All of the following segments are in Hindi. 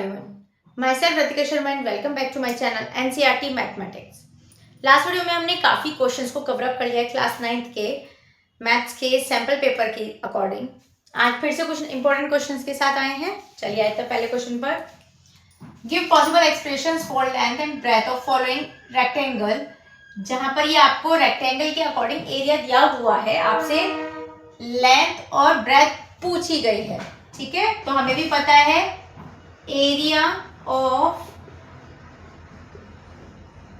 everyone. Myself Ratika Sharma and welcome back to my channel NCERT Mathematics. Last video में हमने काफ़ी क्वेश्चंस को कवर अप कर लिया है क्लास 9th के मैथ्स के सैम्पल पेपर के अकॉर्डिंग। आज फिर से कुछ इंपॉर्टेंट क्वेश्चंस के साथ आए हैं। चलिए आए तो पहले क्वेश्चन पर। Give possible expressions for length and breadth of following rectangle. जहां पर ये आपको रेक्टेंगल के अकॉर्डिंग एरिया दिया हुआ है, आपसे लेंथ और ब्रेथ पूछी गई है। ठीक है, तो हमें भी पता है एरिया ऑफ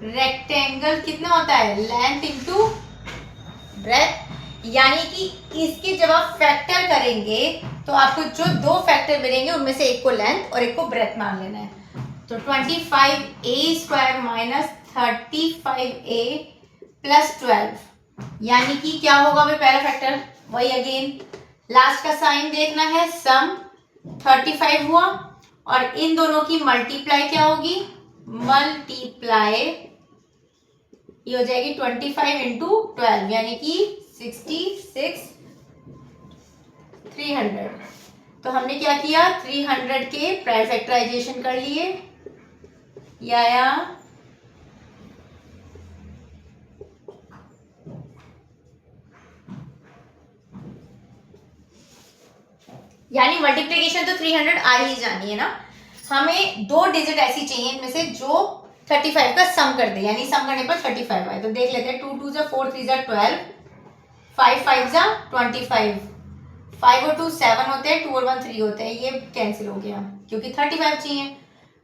रेक्टेंगल कितना होता है, लेंथ इंटू ब्रेथ। यानी कि इसके जब आप फैक्टर करेंगे तो आपको जो दो फैक्टर मिलेंगे उनमें से एक को लेंथ और एक को ब्रेथ मान लेना है। तो 25a² माइनस 35a प्लस 12, यानी कि क्या होगा भाई, पहला फैक्टर वही अगेन लास्ट का साइन देखना है, सम 35 हुआ और इन दोनों की मल्टीप्लाई क्या होगी, मल्टीप्लाई ये हो जाएगी 25 इंटू 12 यानी कि 66 300। तो हमने क्या किया, 300 के प्राइम फैक्टराइजेशन कर लिए, या यानी मल्टीप्लिकेशन तो 300 आ ही जानी है ना। हमें दो डिजिट ऐसी चाहिए इनमें से जो 35 का सम कर दे, यानी सम करने पर 35 आए। तो देख लेते हैं, 2 2 जा 4 3 जा 12, 5 5 जा 25, 5 और 2 7 होते हैं, 2 और 1 3 होते हैं, ये कैंसिल हो गया क्योंकि 35 चाहिए।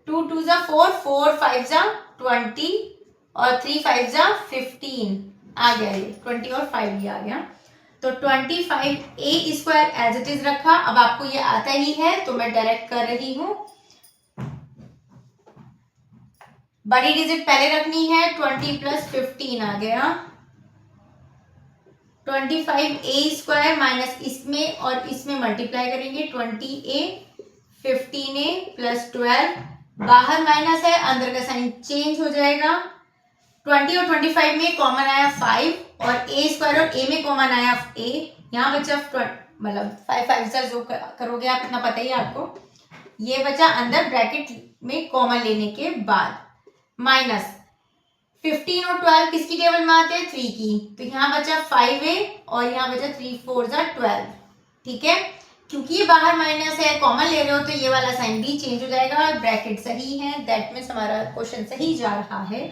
2 2 जा 4, 4 5 जा 20 और 3 5 जा 15 आ गया, ये 20 और 5 ये आ गया। तो 25a² एज इट इज रखा। अब आपको ये आता ही है तो मैं डायरेक्ट कर रही हूं, बड़ी डिजिट पहले रखनी है, 20 प्लस 15 आ गया। 25a² माइनस इसमें और इसमें मल्टीप्लाई करेंगे, 20a 15a प्लस 12, बाहर माइनस है, अंदर का साइन चेंज हो जाएगा। 20 और 25 में कॉमन आया 5 और a² और a में कॉमन आया a, यहाँ बचा मतलब 5 5 से जो करोगे आप इतना पता ही आपको, ये बचा अंदर ब्रैकेट में कॉमन लेने के बाद, माइनस 15 और 12 किसकी टेबल में आते हैं, 3 की। तो यहाँ बचा 5a और यहाँ बचा 3 4 जा 12। ठीक है, क्योंकि ये बाहर माइनस है, कॉमन ले रहे हो तो ये वाला साइन भी चेंज हो जाएगा। ब्रैकेट सही है, दैट मीन्स हमारा क्वेश्चन सही जा रहा है।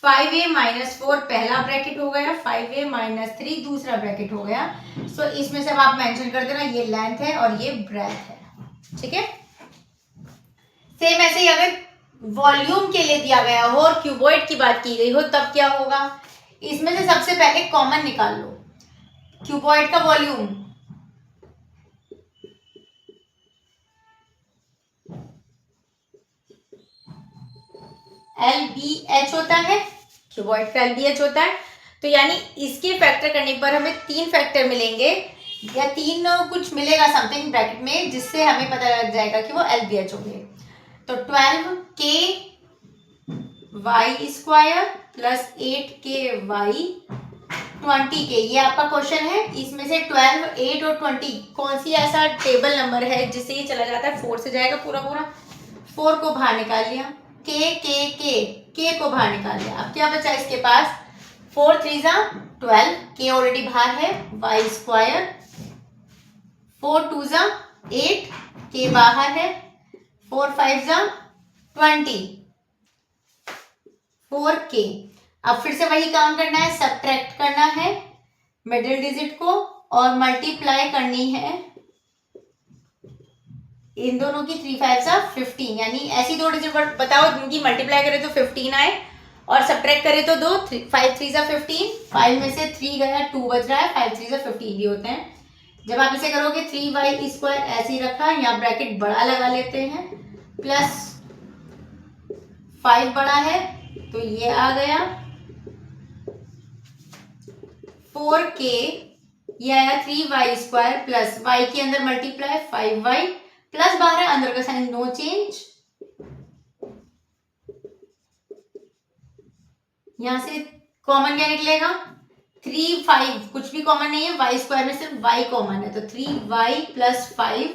5a माइनस 4 पहला ब्रैकेट हो गया, 5a माइनस 3 दूसरा ब्रैकेट हो गया। सो इसमें से अब आप मेंशन कर देना ये लेंथ है और ये ब्रेथ है। ठीक है, सेम ऐसे ही अगर वॉल्यूम के लिए दिया गया हो और क्यूबॉइड की बात की गई हो तब क्या होगा, इसमें से सबसे पहले कॉमन निकाल लो। क्यूबॉइड का वॉल्यूम LBH होता है, क्यूबॉइड का LBH होता है। तो यानी इसके फैक्टर करने पर हमें 3 फैक्टर मिलेंगे या 3 कुछ मिलेगा समथिंग ब्रैकेट में, जिससे हमें पता लग जाएगा कि वो LBH हो गए। तो 12k y² plus 8k y 20k, ये आपका क्वेश्चन है। इसमें से 12, 8 और 20 कौन सी ऐसा टेबल नंबर है जिससे ये चला जाता है, 4 से जाएगा पूरा पूरा, 4 को बाहर निकाल लिया, k को बाहर निकाल लिया। अब क्या बचा इसके पास, 4 3 जा 12, k ऑलरेडी बाहर है, y², 4 2 जा 8, k बाहर है, 4 5 जा 20, 4k। अब फिर से वही काम करना है, सब्ट्रैक्ट करना है मिडिल डिजिट को और मल्टीप्लाई करनी है इन दोनों की, 3 5 जा 15, यानी ऐसी दो डिजिट बताओ जिनकी मल्टीप्लाई करें तो 15 आए और सब्ट्रैक्ट करें तो 2, 5 3 जा 15, 5 में से 3 गया, 2 बच रहा है, 5 3 जा 15 ये होते हैं। जब आप इसे करोगे 3y² ऐसे ही रखा, यहाँ ब्रैकेट बड़ा लगा लेते हैं, प्लस 5 बड़ा है तो ये आ गया, 4k ये आया 3y² प्लस y के अंदर मल्टीप्लाई 5y प्लस बाहर है, अंदर का साइन नो चेंज, यहां से कॉमन क्या निकलेगा, 3 5 कुछ भी कॉमन नहीं है, y² में सिर्फ y कॉमन है, तो 3y प्लस 5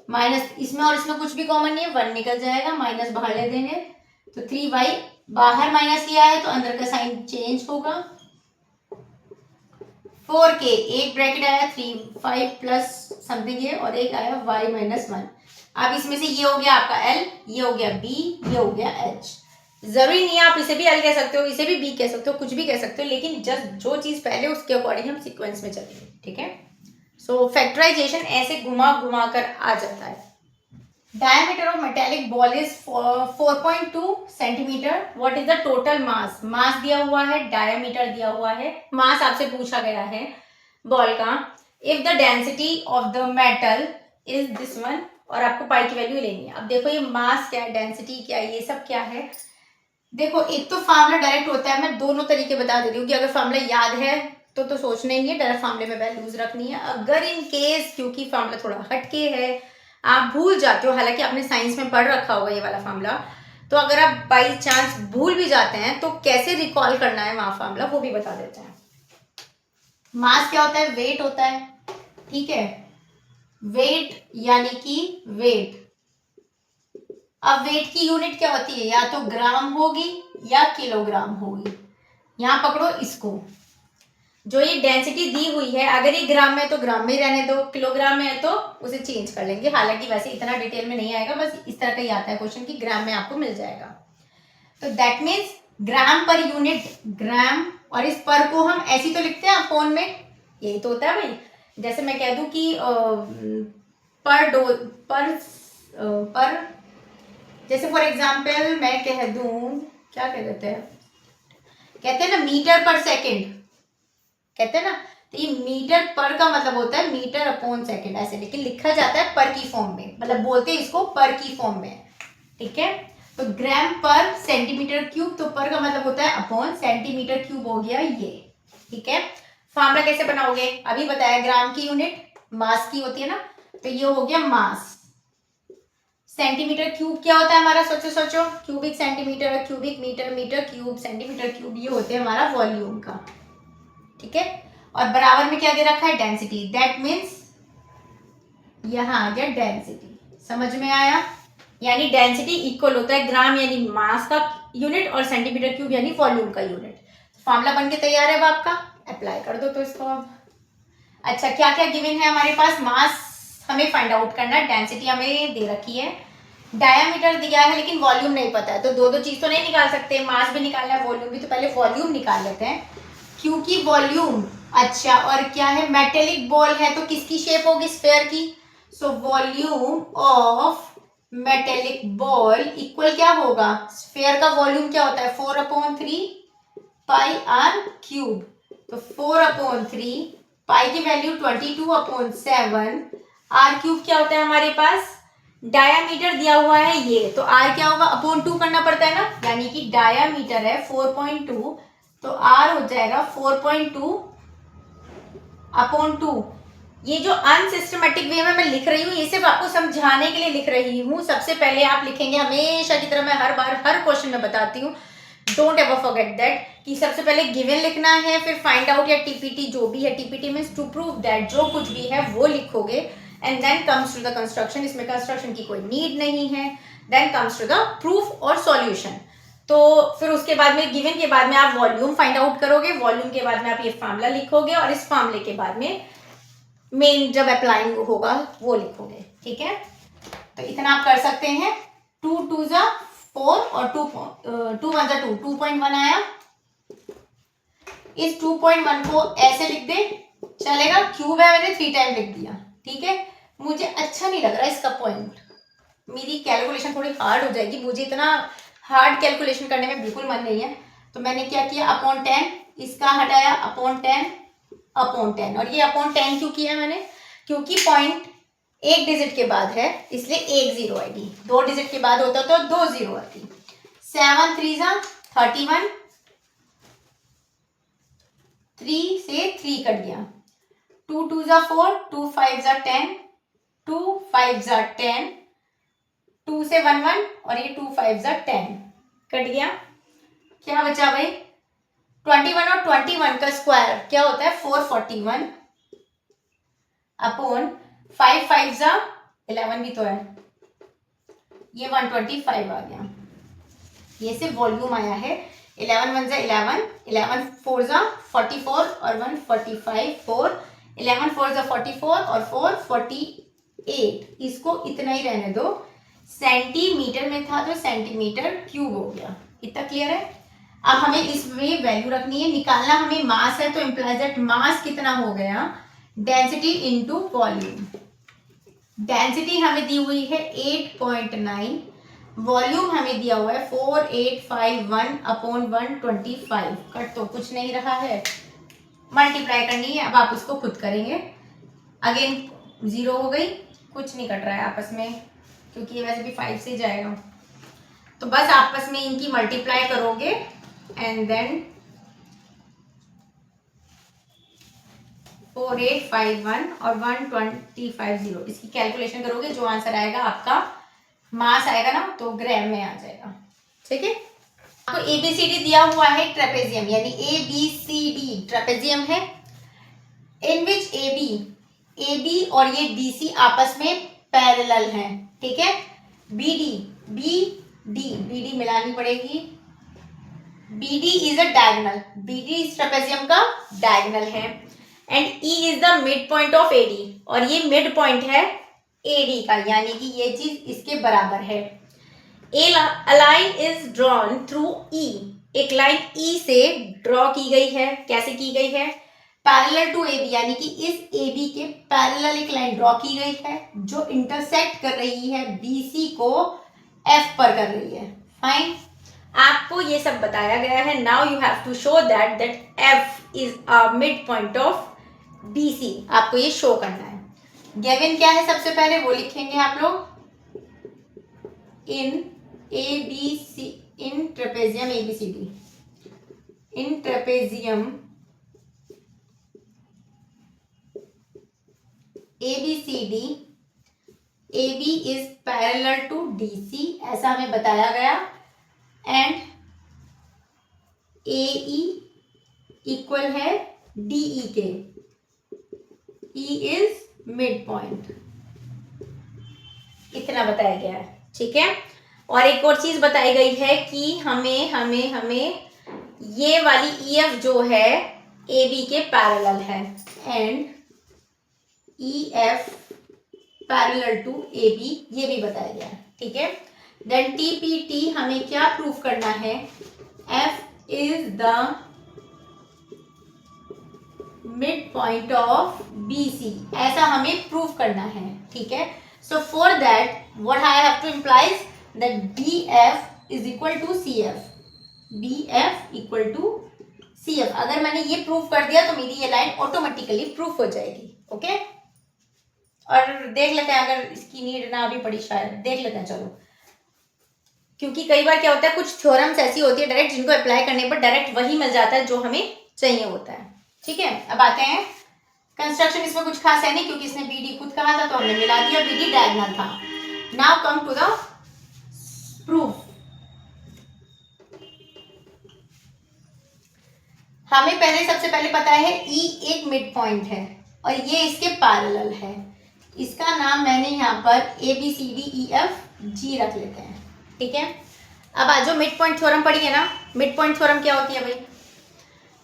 माइनस इसमें और इसमें कुछ भी कॉमन नहीं है, 1 निकल जाएगा, माइनस बाहर ले देंगे तो 3y, बाहर माइनस किया है तो अंदर का साइन चेंज होगा। 4k, एक ब्रैकेट आया 3 5 प्लस समथिंग है और एक आया y माइनस 1। अब इसमें से ये हो गया आपका l, ये हो गया b, ये हो गया h। जरूरी नहीं है, आप इसे भी l कह सकते हो, इसे भी b कह सकते हो, कुछ भी कह सकते हो, लेकिन जस्ट जो चीज पहले उसके अकॉर्डिंग हम सीक्वेंस में चलेंगे, ठीक है। सो फैक्टराइजेशन ऐसे घुमा घुमा कर आ जाता है। Diameter of metallic ball is 4.2 centimetre. What is the total mass? मास दिया हुआ है, डायमीटर दिया हुआ है, मास आपसे पूछा गया है बॉल का। If the density of the metal is this one, और आपको पाई की वैल्यू लेनी है। अब देखो ये मास क्या है, डेंसिटी क्या है, ये सब क्या है। देखो एक तो फार्मूला डायरेक्ट होता है, मैं दोनों तरीके बता दे रही हूँ कि अगर फार्मूला याद है तो सोचना ही नहीं है, डायरेक्ट फार्मूले में वैल्यूज रखनी है। अगर इन केस क्योंकि फार्मूला थोड़ा हटके है, आप भूल जाते हो, हालांकि आपने साइंस में पढ़ रखा होगा ये वाला फार्मूला, तो अगर आप बाई चांस भूल भी जाते हैं तो कैसे रिकॉल करना है वहां फार्मूला, वो भी बता देते हैं। मास क्या होता है, वेट होता है, ठीक है, वेट यानी कि वेट। अब वेट की यूनिट क्या होती है, या तो ग्राम होगी या किलोग्राम होगी। यहां पकड़ो इसको, जो ये डेंसिटी दी हुई है, अगर ये ग्राम में है तो ग्राम में ही रहने दो, किलोग्राम में है तो उसे चेंज कर लेंगे। हालांकि वैसे इतना डिटेल में नहीं आएगा, बस इस तरह का ही आता है क्वेश्चन कि ग्राम में आपको मिल जाएगा। तो that means gram per unit ग्राम, और इस पर को हम ऐसी तो लिखते हैं अपोन में, यही तो होता है भाई। जैसे मैं कह दूं कि पर जैसे फॉर एग्जाम्पल मैं कह दूं, क्या कह देते हैं, कहते हैं ना मीटर पर सेकेंड, कहते हैं ना, तो ये मीटर पर का मतलब होता है मीटर अपॉन सेकेंड ऐसे, लेकिन लिखा जाता है पर की फॉर्म में, मतलब बोलते हैं इसको पर की फॉर्म में, ठीक है। तो ग्राम पर सेंटीमीटर क्यूब, तो पर का मतलब होता है अपॉन, सेंटीमीटर क्यूब हो गया ये, ठीक है। फार्मूला कैसे बनाओगे, अभी बताया, ग्राम की यूनिट मास की होती है ना, तो ये हो गया मास। सेंटीमीटर क्यूब क्या होता है हमारा, सोचो सोचो, cubic centimetre, cubic metre, metre cube, centimetre cube, ये होते हैं हमारा वॉल्यूम का, ठीक है। और बराबर में क्या दे रखा है, डेंसिटी। दैट मीन्स यहां आ गया डेंसिटी, समझ में आया। यानी डेंसिटी इक्वल होता है ग्राम यानी मास का यूनिट और सेंटीमीटर क्यूब यानी वॉल्यूम का यूनिट। फॉर्मूला बन के तैयार है अब आपका, अप्लाई कर दो तो इसको अब। अच्छा क्या क्या गिवन है हमारे पास, मास हमें फाइंड आउट करना है, डेंसिटी हमें दे रखी है, डायामीटर दिया है लेकिन वॉल्यूम नहीं पता है, तो दो दो चीज तो नहीं निकाल सकते, मास भी निकालना है वॉल्यूम भी, तो पहले वॉल्यूम निकाल लेते हैं, क्योंकि वॉल्यूम, अच्छा और क्या है, मेटेलिक बॉल है तो किसकी शेप होगी, स्फेयर की। So volume of metallic ball equal क्या होगा, स्फेयर का वॉल्यूम क्या होता है 4/3 पाई आर क्यूब, तो 4/3 पाई की वैल्यू 22/7, आर क्यूब क्या होता है हमारे पास, डायामीटर दिया हुआ है ये, तो आर क्या होगा अपॉन 2 करना पड़ता है ना, यानी कि डायामीटर है 4.2, तो आर हो जाएगा 4.2/2। ये जो अनसिस्टमेटिक वे में मैं लिख रही हूँ, ये सिर्फ आपको समझाने के लिए लिख रही हूँ। सबसे पहले आप लिखेंगे, हमेशा की तरह मैं हर बार हर क्वेश्चन में बताती हूँ, डोंट एवर फॉरगेट दैट, कि सबसे पहले गिवन लिखना है, फिर फाइंड आउट या टीपीटी जो भी है, TPT means to prove that, जो कुछ भी है वो लिखोगे, and then comes to the construction. इसमें कंस्ट्रक्शन की कोई नीड नहीं है, then comes to the proof और सॉल्यूशन। तो फिर उसके बाद में गिवन के बाद में आप वॉल्यूम फाइंड आउट करोगे, वॉल्यूम के बाद में आप ये फार्मूला लिखोगे, और इस फार्मूले के बाद में मेन जब अप्लाइंग होगा वो लिखोगे, ठीक है। तो इतना आप कर सकते हैं, 2 2 जा 4 और 2 1 जा 2, 2.1 आया, इस 2.1 को ऐसे लिख दे चलेगा, क्यूब है मैंने 3 टाइम लिख दिया, ठीक है। मुझे अच्छा नहीं लग रहा इसका पॉइंट, मेरी कैलकुलेशन थोड़ी हार्ड हो जाएगी, मुझे इतना हार्ड कैलकुलेशन करने में बिल्कुल मन नहीं है, तो मैंने क्या किया, अपॉन 10 इसका हटाया, अपॉन 10, और ये अपॉन 10 क्यों किया मैंने, क्योंकि पॉइंट एक डिजिट के बाद है इसलिए एक जीरो आएगी, 2 डिजिट के बाद होता तो 2 जीरो आती। 7 3 जा 31, 3 से 3 कट गया, 2 2 जा 4, 2 5 जा 10, 2 5 जा 10, 2 से 1 1, और ये 2 5 जा 10 कट गया, क्या बचा भाई 21, और 21 का स्क्वायर क्या होता है 441 अपॉन 5 5 जा 11 भी तो है, ये 125 आ गया। ये सिर्फ वॉल्यूम आया है। 11 1 11, 11 4 44 और 1 45, 4 11 4 44 और 4 48। इसको इतना ही रहने दो, सेंटीमीटर में था तो सेंटीमीटर क्यूब हो गया। इतना क्लियर है। अब हमें इसमें वैल्यू रखनी है, निकालना हमें मास है, तो इम्प्लाइज दैट मास कितना हो गया, डेंसिटी इनटू वॉल्यूम। डेंसिटी हमें दी हुई है 8.9, वॉल्यूम हमें दिया हुआ है 4851 अपॉन 125। कट तो कुछ नहीं रहा है, मल्टीप्लाई करनी है, अब आप उसको खुद करेंगे। अगेन 0 हो गई, कुछ नहीं कट रहा है आपस में, क्योंकि ये वैसे भी 5 से जाएगा। तो बस आपस में इनकी मल्टीप्लाई करोगे एंड देन 4851 और 125 इसकी कैलकुलेशन करोगे, जो आंसर आएगा आपका मास आएगा ना, तो ग्राम में आ जाएगा। ठीक है। आपको एबीसीडी दिया हुआ है ट्रेपेजियम, यानी एबीसीडी ट्रेपेजियम है, इन विच एबी और ये डीसी आपस में पैरेलल हैं। ठीक है। बीडी मिलानी पड़ेगी। BD is a diagonal, BD इस ट्रेपेजियम का डायगोनल है, and E is the mid point of AD, और ये मिड पॉइंट है एडी का, यानी कि ये चीज इसके बराबर है। A line is drawn through E, एक लाइन ई से ड्रॉ की गई है। कैसे की गई है, पैरेलल टू AB, यानी कि इस AB के पैरेलल एक लाइन ड्रॉ की गई है जो इंटरसेक्ट कर रही है BC को F पर कर रही है। फाइन, आपको ये सब बताया गया है। Now you have to show that F is a mid point of BC, आपको ये शो करना है। गिवन क्या है, सबसे पहले वो लिखेंगे आप लोग, in ABC, in trapezium ABCD, in trapezium ABCD, AB is parallel to DC, ऐसा हमें बताया गया, एंड AE इक्वल है DE के, E इज मिड पॉइंट, इतना बताया गया है। ठीक है। और एक और चीज बताई गई है कि हमें ये वाली EF जो है AB के पैरेलल है, and EF parallel to AB, ये भी बताया गया है। ठीक है। देन TPT हमें क्या प्रूफ करना है, F is the mid point of BC, ऐसा हमें प्रूफ करना है। ठीक है। So for that what I have to implies that BF is equal to CF, BF equal to CF। अगर मैंने ये प्रूफ कर दिया तो मेरी ये लाइन ऑटोमेटिकली प्रूफ हो जाएगी। ओके। और देख लेते हैं, अगर इसकी नीड ना भी पड़ी, शायद देख लेते हैं, चलो, क्योंकि कई बार क्या होता है, कुछ थ्योरम्स ऐसी होती है डायरेक्ट, जिनको अप्लाई करने पर डायरेक्ट वही मिल जाता है जो हमें चाहिए होता है। ठीक है। अब आते हैं कंस्ट्रक्शन, इसमें कुछ खास है नहीं, क्योंकि इसने BD खुद कहा था तो हमने मिला दिया, BD डायगोनल था। Now come to the proof. हमें सबसे पहले पता है E एक मिड पॉइंट है और ये इसके पैरेलल है, इसका नाम मैंने यहाँ पर ABCDEFG रख लेते हैं। ठीक है। अब आज जो मिड पॉइंट थ्योरम पढ़ी है ना, मिड पॉइंट थ्योरम क्या होती है भाई,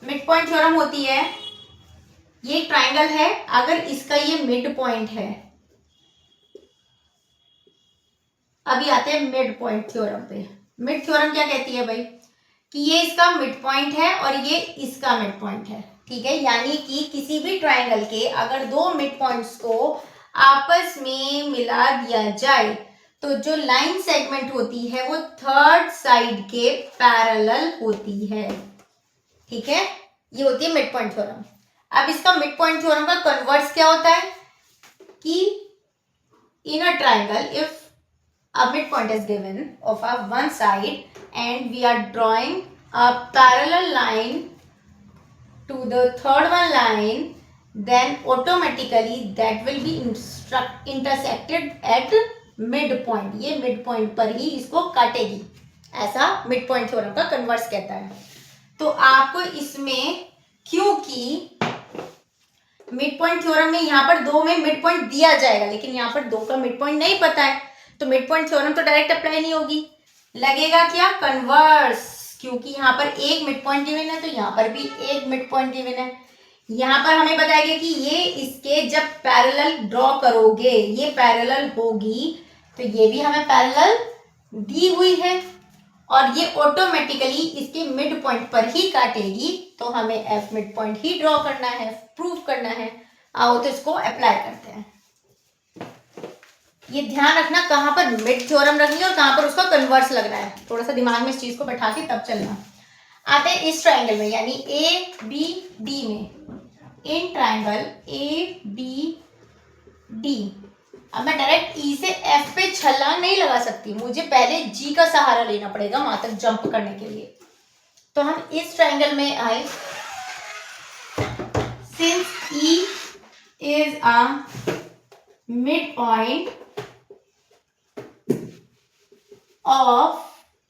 मिड पॉइंट थ्योरम होती है, ये ट्राइंगल है, अगर इसका ये मिड पॉइंट है, अभी आते हैं मिड पॉइंट थ्योरम पे। मिड थ्योरम क्या कहती है भाई, कि ये इसका मिड पॉइंट है और ये इसका मिड पॉइंट है। ठीक है। यानी कि किसी भी ट्राइंगल के अगर दो मिड पॉइंट्स को आपस में मिला दिया जाए तो जो लाइन सेगमेंट होती है वो थर्ड साइड के पैरेलल होती है। ठीक है। ये होती है मिड पॉइंट थ्योरम। अब इसका मिड पॉइंट थ्योरम का कन्वर्स क्या होता है, कि in a triangle if a midpoint is given of a one side and we are drawing a parallel line to the third one line, then automatically that will be intersected at midpoint, ये midpoint पर ही इसको काटेगी, ऐसा midpoint थ्योरम का कन्वर्स कहता है। तो आपको इसमें क्योंकि मिड पॉइंट थ्योरम में यहाँ पर 2 में मिड पॉइंट दिया जाएगा, लेकिन यहाँ पर 2 का मिड पॉइंट नहीं पता है, तो मिड पॉइंट थ्योरम तो डायरेक्ट अप्लाई नहीं होगी, लगेगा क्या कन्वर्स, क्योंकि यहाँ पर एक मिड पॉइंट गिवन है तो यहाँ पर भी एक मिड पॉइंट गिवन है। यहाँ पर हमें बताया गया कि ये इसके जब पैरेलल ड्रॉ करोगे ये पैरेलल होगी, तो ये भी हमें पैरेलल दी हुई है और ये ऑटोमेटिकली इसके मिड पॉइंट पर ही काटेगी, तो हमें एफ मिड पॉइंट ही ड्रॉ करना है, प्रूव करना है। आओ तो इसको अप्लाई करते हैं। ये ध्यान रखना कहाँ पर मिड थ्योरम रखनी है और कहाँ पर उसका कन्वर्स लगना है, थोड़ा सा दिमाग में इस चीज को बैठा के तब चलना। आते हैं इस ट्राइंगल में, यानी ए बी डी में, in triangle A B D. अब मैं डायरेक्ट ई से एफ पे छलांग नहीं लगा सकती, मुझे पहले जी का सहारा लेना पड़ेगा वहां तक जंप करने के लिए। तो हम इस ट्राइंगल में आए, since E is a mid point of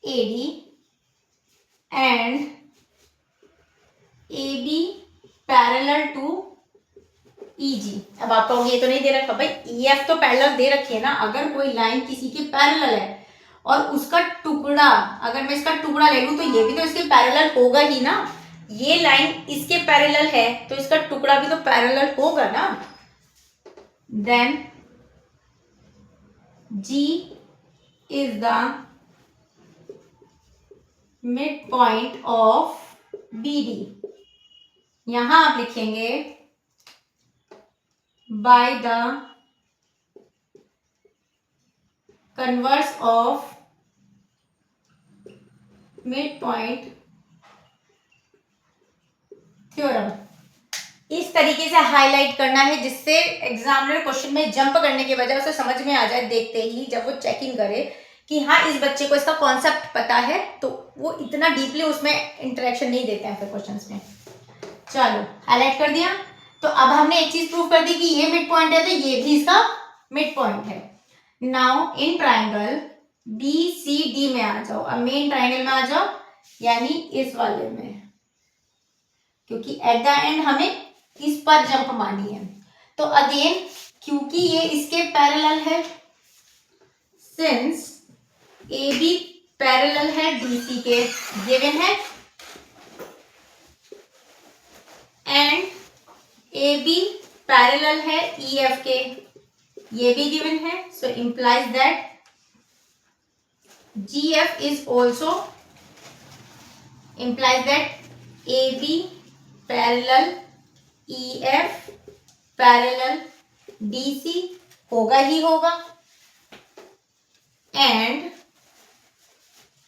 AD and AB parallel to EG। अब आप कहोगे ये तो नहीं दे रखा भाई, EF तो पैरेलल दे रखी है ना। अगर कोई लाइन किसी के पैरेलल है और उसका टुकड़ा, अगर मैं इसका टुकड़ा ले लूं तो ये भी तो इसके पैरेलल होगा ही ना। ये लाइन इसके पैरेलल है तो इसका टुकड़ा भी तो पैरेलल होगा ना। Then G is the midpoint of BD। यहां आप लिखेंगे by the converse of midpoint theorem. इस तरीके से हाईलाइट करना है जिससे एग्जामिनर क्वेश्चन में जंप करने के बजाय उसे समझ में आ जाए देखते ही, जब वो चेकिंग करे कि हाँ इस बच्चे को इसका कॉन्सेप्ट पता है, तो वो इतना डीपली उसमें इंटरेक्शन नहीं देते हैं फिर क्वेश्चंस में। चलो हाईलाइट कर दिया। तो अब हमने एक चीज प्रूव कर दी कि ये मिड पॉइंट है तो ये भी इसका मिड पॉइंट है। Now in triangle B C D में आ जाओ, अब मेन ट्राइंगल में आ जाओ, यानी इस वाले में, क्योंकि एट द एंड हमें इस पर जंप मारनी है। तो अगेन क्योंकि ये इसके पैरेलल है, सिंस ए बी पैरेलल है डीसी के, गिवन है, एंड ए बी पैरेलल है ई एफ के, ये भी गिवन है। So implies that G F is also, implies that A B parallel E F parallel D C होगा ही होगा, and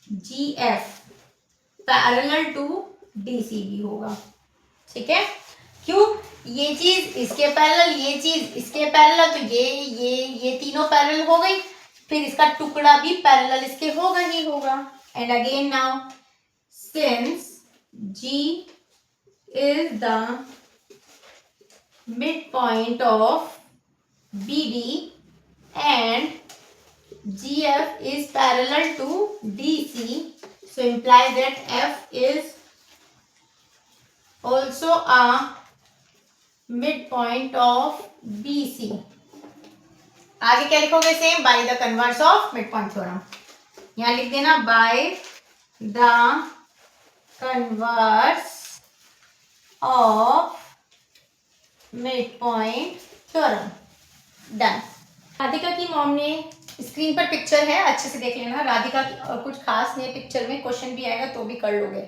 G F parallel to D C भी होगा। ठीक है, क्यों? ये चीज इसके पैरेलल, ये चीज इसके पैरेलल, तो ये तीनों पैरेलल हो गई, फिर इसका टुकड़ा भी पैरेलल इसके होगा ही होगा। And again now since G is the midpoint of BD and GF is parallel to DC, so implies that F is also a midpoint of BC। आगे क्या लिखोगे? Same, by the converse of midpoint theorem। यहाँ लिख देना by the converse of midpoint theorem। Done. Radhika की मॉम ने, स्क्रीन पर पिक्चर है, अच्छे से देख लेना। राधिका की कुछ खास नहीं, पिक्चर में क्वेश्चन भी आएगा तो भी कर लोगे।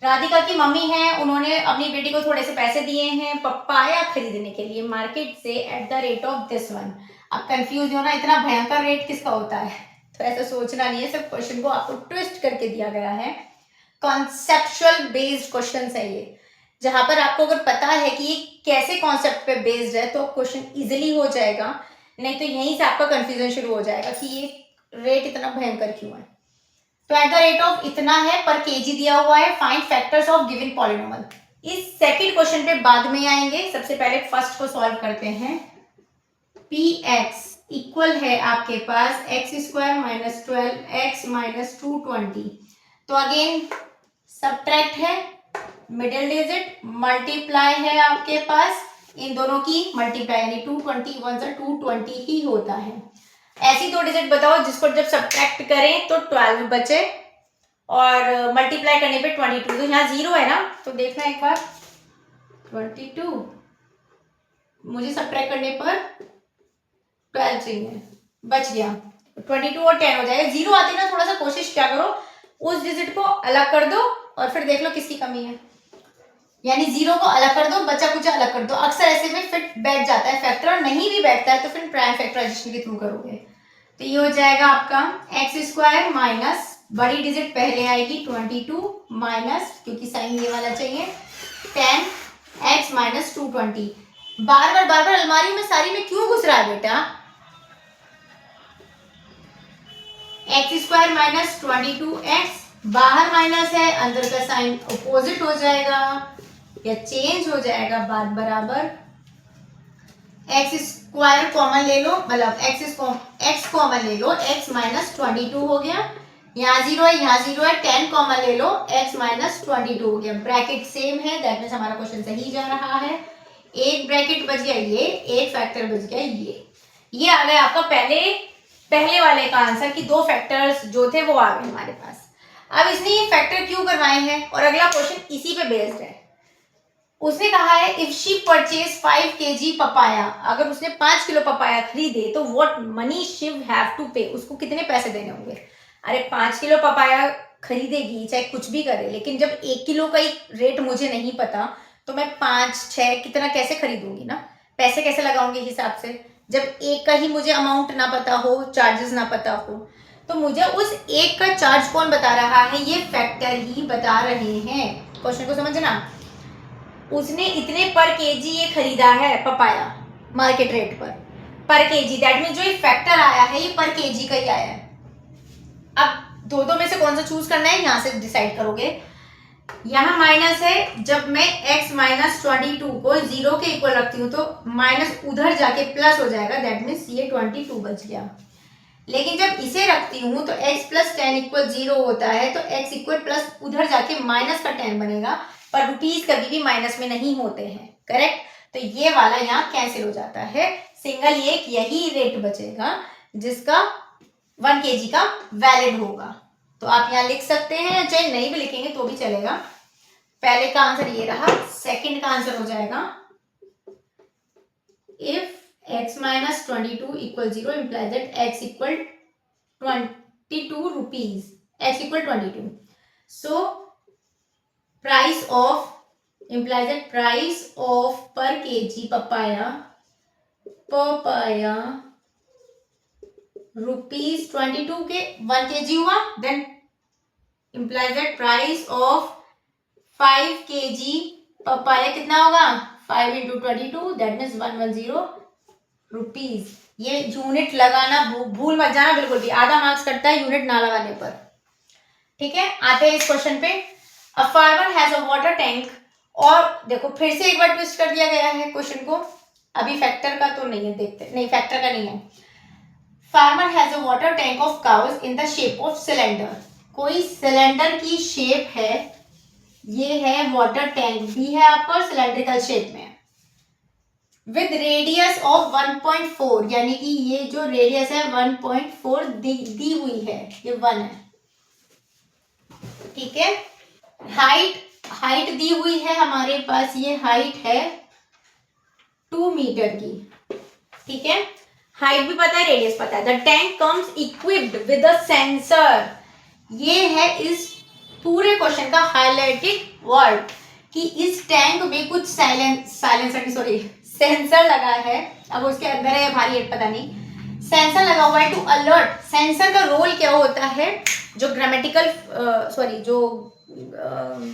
राधिका की मम्मी है, उन्होंने अपनी बेटी को थोड़े से पैसे दिए हैं पपाया खरीदने के लिए मार्केट से at the rate of this one. अब कंफ्यूज हो ना, इतना भयंकर रेट किसका होता है, तो ऐसा सोचना नहीं है, सब क्वेश्चन को आपको ट्विस्ट करके दिया गया है। कॉन्सेप्चुअल बेस्ड क्वेश्चन है ये, जहां पर आपको अगर पता है कि ये कैसे कॉन्सेप्ट पे बेस्ड है तो क्वेश्चन इजीली हो जाएगा, नहीं तो यहीं से आपका कंफ्यूजन शुरू हो जाएगा कि ये रेट इतना भयंकर क्यों है। तो एट द रेट ऑफ इतना है, पर केजी दिया हुआ है, find factors of given polynomial. इस सेकंड क्वेश्चन पे बाद में आएंगे, सबसे पहले फर्स्ट को सॉल्व करते हैं। पी एक्स इक्वल है आपके पास x square minus 12x minus 220। तो अगेन सब्ट्रैक्ट है, मिडिल डिजिट, मल्टीप्लाई है आपके पास इन दोनों की मल्टीप्लाई, यानी 220 वन से 220 ही होता है। ऐसी दो डिजिट बताओ जिसको जब सब्ट्रैक्ट करें तो 12 बचे और मल्टीप्लाई करने पे 22। तो यहाँ 0 है ना, तो देखना एक बार 22 मुझे सब्ट्रैक्ट करने पर 12 चाहिए, बच गया 22 और 10 हो जाएगा। 0 आती ना, थोड़ा सा कोशिश क्या करो उस डिजिट को अलग कर दो और फिर देख लो किसकी कमी है, यानी 0 को अलग कर दो, बचा कुछ अलग कर दो। अक्सर ऐसे में फिट बैठ जाता है फैक्टर, और नहीं भी बैठता है तो फिर प्राइम फैक्टराइजेशन के थ्रू करोगे। तो ये हो जाएगा आपका एक्स स्क्वायर माइनस बड़ी डिजिट पहले आएगी 22 माइनस, क्योंकि साइन ये वाला चाहिए, 10x माइनस 220। बार बार अलमारी में सारी में क्यों घुस रहा है बेटा? एक्स स्क्वायर माइनस 22x, बाहर माइनस है, अंदर का साइन अपोजिट हो जाएगा या चेंज हो जाएगा, बात बराबर। एक्स स्क्वायर कॉमन ले लो, मतलब एक्स कॉमन ले लो, x माइनस 22 हो गया, यहाँ 0 है, यहाँ 0 है, 10 कॉमन ले लो, x माइनस 22 हो गया। ब्रैकेट सेम है, दैट मीन्स हमारा क्वेश्चन सही जा रहा है। एक ब्रैकेट बच गया ये, एक फैक्टर बच गया ये आ गया आपका पहले वाले का आंसर कि दो फैक्टर्स जो थे वो आ गए हमारे पास। अब इसने ये फैक्टर क्यों करवाए हैं, और अगला क्वेश्चन इसी पे बेस्ड है। उसने कहा है if she purchase 5 kg papaya, अगर उसने 5 किलो पपाया खरीदे तो what money she have to pay, उसको कितने पैसे देने होंगे। अरे 5 किलो पपाया खरीदेगी चाहे कुछ भी करे, लेकिन जब 1 किलो का ही रेट मुझे नहीं पता तो मैं 5-6 कितना कैसे खरीदूंगी ना, पैसे कैसे लगाऊंगी हिसाब से, जब एक का ही मुझे अमाउंट ना पता हो, चार्जेस ना पता हो, तो मुझे उस एक का चार्ज कौन बता रहा है, ये फैक्टर ही बता रहे हैं। क्वेश्चन को समझना, उसने इतने पर केजी ये खरीदा है पपाया मार्केट रेट पर केजी, दैट मीन जो ये फैक्टर आया है ये पर केजी का ही आया है। अब दो में से कौन सा चूज करना है यहां से डिसाइड करोगे। यहाँ माइनस है, जब मैं x माइनस 22 को 0 के इक्वल रखती हूँ तो माइनस उधर जाके प्लस हो जाएगा, दैट मीन्स ये 22 बच गया। लेकिन जब इसे रखती हूँ तो x प्लस 10 इक्वल 0 होता है, तो x इक्वल प्लस उधर जाके माइनस का 10 बनेगा, पर रुपीज कभी भी माइनस में नहीं होते हैं, करेक्ट। तो ये वाला यहाँ कैंसिल हो जाता है, सिंगल एक यही रेट बचेगा जिसका 1 kg का वैलिड होगा। तो आप यहाँ लिख सकते हैं, चाहे नहीं भी लिखेंगे तो भी चलेगा। पहले का आंसर ये रहा, सेकंड का आंसर हो जाएगा if x minus 22 equal 0 implies that x equal 22 rupees, x equal 22। So price of implies that price of per kg papaya rupees 22 के 1 kg हुआ, then implies that price of 5 kg papaya कितना होगा, 5 into 22 that means 110 रुपीज। ये यूनिट लगाना भूल मत जाना बिल्कुल भी, आधा मार्क्स कटता है यूनिट ना लगाने पर, ठीक है। आते हैं इस क्वेश्चन पे। A farmer has a water tank, और देखो फिर से एक बार ट्विस्ट कर दिया गया है क्वेश्चन को, अभी फैक्टर का तो नहीं है, देखते नहीं फैक्टर का नहीं है। Farmer has a water tank of cows in the shape of cylinder, कोई सिलेंडर की शेप है, ये है वाटर टैंक भी है आपका सिलेंड्रिकल शेप में, विद रेडियस ऑफ 1.4, यानी कि ये जो रेडियस है 1.4 दी हुई है, ये 1 है, ठीक है। हाइट दी हुई है हमारे पास, ये हाइट है 2 मीटर की, ठीक है। हाइट भी पता है, रेडियस पता है। The tank comes equipped with a sensor, ये है इस पूरे क्वेश्चन का हाईलाइटेड वर्ड कि इस टैंक में कुछ सेंसर लगा है, अब उसके अंदर है भारी पता नहीं, सेंसर लगा हुआ है टू अलर्ट। सेंसर का रोल क्या होता है, जो जो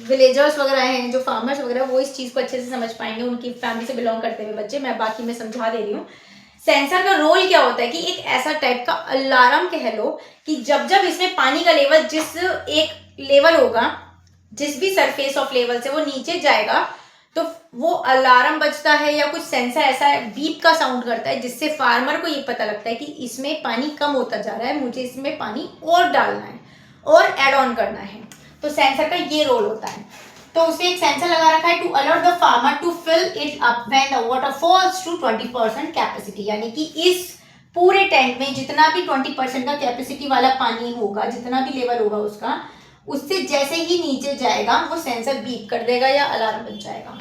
विलेजर्स वगैरह हैं, जो फार्मर्स वगैरह, वो इस चीज को अच्छे से समझ पाएंगे, उनकी फैमिली से बिलोंग करते हुए बच्चे, मैं बाकी में समझा दे रही हूँ। सेंसर का रोल क्या होता है कि एक ऐसा टाइप का अलार्म कह लो कि जब जब इसमें पानी का लेवल जिस एक लेवल होगा, जिस भी सरफेस ऑफ लेवल से वो नीचे जाएगा, तो वो अलार्म बजता है या कुछ सेंसर ऐसा बीप का साउंड करता है, जिससे फार्मर को ये पता लगता है कि इसमें पानी कम होता जा रहा है, मुझे इसमें पानी और डालना है और ऐड ऑन करना है। तो सेंसर का ये रोल होता है। तो उसे एक सेंसर लगा रखा है to allow the farmer to fill it up when the water falls to 20% capacity, यानी कि इस पूरे टैंक में जितना भी 20% का कैपेसिटी वाला पानी होगा, जितना भी लेवल होगा उसका, उससे जैसे ही नीचे जाएगा वो सेंसर बीप कर देगा या अलार्म बज जाएगा।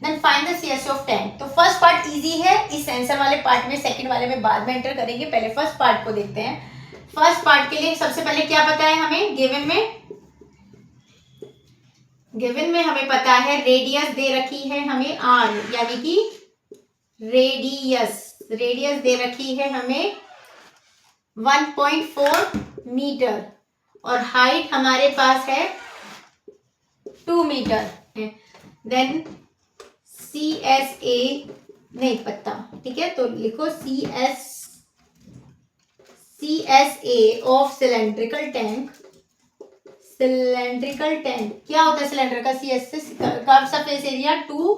Then find the CSC of tank. तो फर्स्ट पार्ट इजी है, इस सेंसर वाले पार्ट में, सेकंड वाले में बाद में एंटर करेंगे, पहले फर्स्ट पार्ट को देखते हैं। फर्स्ट पार्ट के लिए सबसे पहले क्या पता है हमें, गिवन में हमें पता है रेडियस दे रखी है हमें r, यानी कि रेडियस दे रखी है हमें 1.4 मीटर और हाइट हमारे पास है 2 मीटर। देन CSA नहीं पता, ठीक है, तो लिखो CSA ऑफ सिलेंड्रिकल टैंक। क्या होता है सिलेंडर का? CS का सरफेस एरिया 2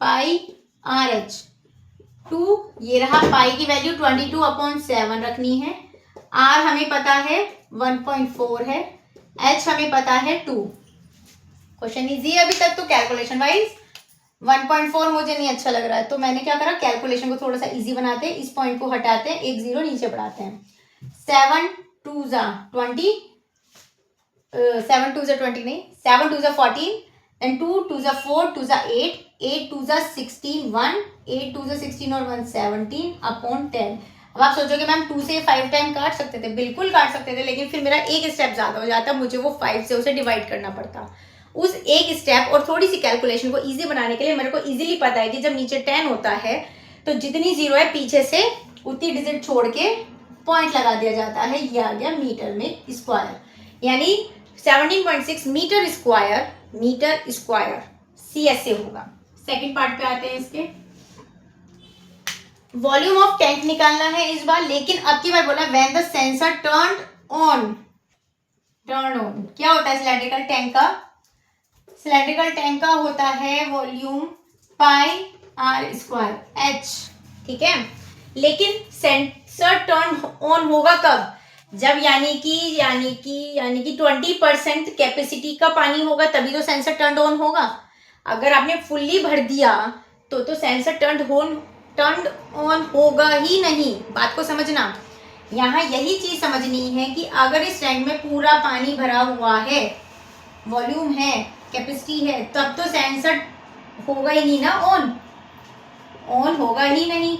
पाई RH। 2 ये रहा, पाई की वैल्यू 22/7 रखनी है, R हमें पता है 1.4 है, H हमें पता है 2। क्वेश्चन इजी है अभी तक तो कैलकुलेशन वाइज। 1.4 मुझे नहीं अच्छा लग रहा है तो मैंने क्या करा, कैलकुलेशन को थोड़ा सा इजी बनाते हैं, इस पॉइंट को हटाते हैं, एक जीरो नीचे बढ़ाते हैं। 7 2 20 7 2 20 नहीं, 7 2 14 एंड 2 2 4 2 8 8 2 16 1 8 2 16 और 1 17/10। अब आप सोचोगे मैम 2 से 5 टाइम काट सकते थे, बिल्कुल काट सकते थे, लेकिन फिर मेरा एक स्टेप ज्यादा हो जाता, मुझे वो 5 से उसे डिवाइड करना पड़ता। उस एक स्टेप और थोड़ी सी कैलकुलेशन को इजी बनाने के लिए मेरे को इजीली पता है कि जब नीचे 10 होता है तो जितनी जीरो है पीछे से उतनी डिजिट छोड़ के पॉइंट लगा दिया जाता है। ये आ गया मीटर में स्क्वायर, यानी 17.6 मीटर स्क्वायर CSA होगा। सेकंड पार्ट पे आते हैं, इसके वॉल्यूम ऑफ टैंक निकालना है इस बार, लेकिन अब की बार बोला when the sensor turn on. क्या होता है सिलेंड्रिकल टैंक का? सिलेंड्रिकल टैंक का होता है वॉल्यूम पाई R² H, ठीक है। लेकिन सेंसर टर्न ऑन होगा कब? जब यानी कि 20% कैपेसिटी का पानी होगा तभी तो सेंसर टर्न ऑन होगा। अगर आपने फुल्ली भर दिया तो सेंसर टर्न ऑन होगा ही नहीं। बात को समझना, यहाँ यही चीज समझनी है कि अगर इस टैंक में पूरा पानी भरा हुआ है, वॉल्यूम है, कैपेसिटी है, तब तो सेंसर होगा ही नहीं ना, ऑन होगा ही नहीं।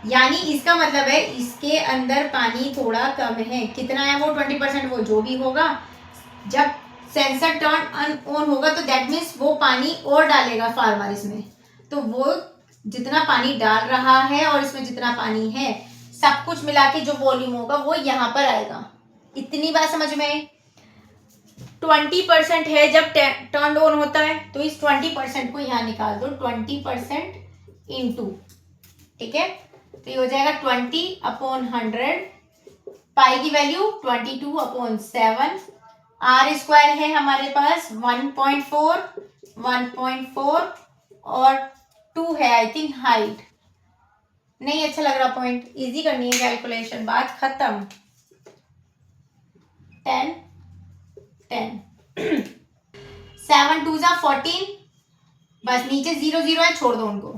यानी इसका मतलब है इसके अंदर पानी थोड़ा कम है, कितना है वो 20%, वो जो भी होगा। जब सेंसर टर्न ऑन होगा तो दैट मीन्स वो पानी और डालेगा फार्मर इसमें, तो वो जितना पानी डाल रहा है और इसमें जितना पानी है सब कुछ मिला के जो वॉल्यूम होगा वो यहाँ पर आएगा। इतनी बात समझ में आई? 20% है जब टर्न ऑन होता है तो इस 20% को यहाँ निकाल दो, 20% इंटू, ठीक है, तो ये हो जाएगा 20/100, पाई की वैल्यू 22/7, R² है हमारे पास 1.4 और 2 है आई थिंक हाइट। नहीं अच्छा लग रहा पॉइंट, इजी करनी है कैलकुलेशन, बात खत्म। 10 7 2 14, बस नीचे 0 0 है, छोड़ दो उनको।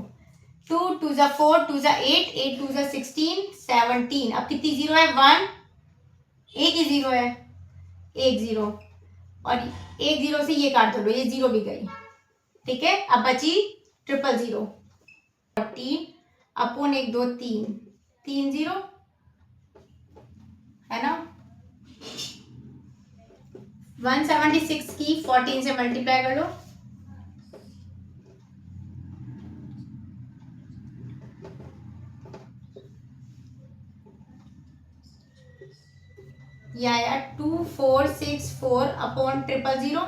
2 2 4 2 8 8 2 16 17, अब कितनी जीरो है? 1, एक ही जीरो है, एक जीरो, और एक जीरो से ये काट दो, ये जीरो भी गई, ठीक है। अब बची 000 14/1 2 3 0 है ना। 176 की 14 से मल्टीप्लाई कर लो, ये आया 2464/000।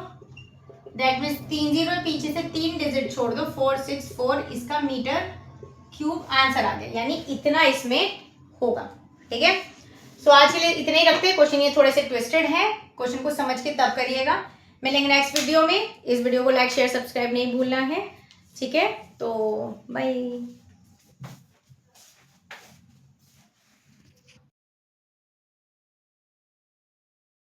दैट मीन्स 3 जीरो पीछे से 3 डिजिट छोड़ दो, 464 इसका मीटर क्यूब आंसर आ गया, यानी इतना इसमें होगा, ठीक है। सो आज के लिए इतने ही रखते हैं। क्वेश्चन ये थोड़े से ट्विस्टेड है, क्वेश्चन को समझ के तब करिएगा। मिलेंगे नेक्स्ट वीडियो में। इस वीडियो को लाइक शेयर सब्सक्राइब नहीं भूलना है, ठीक है। तो बाय।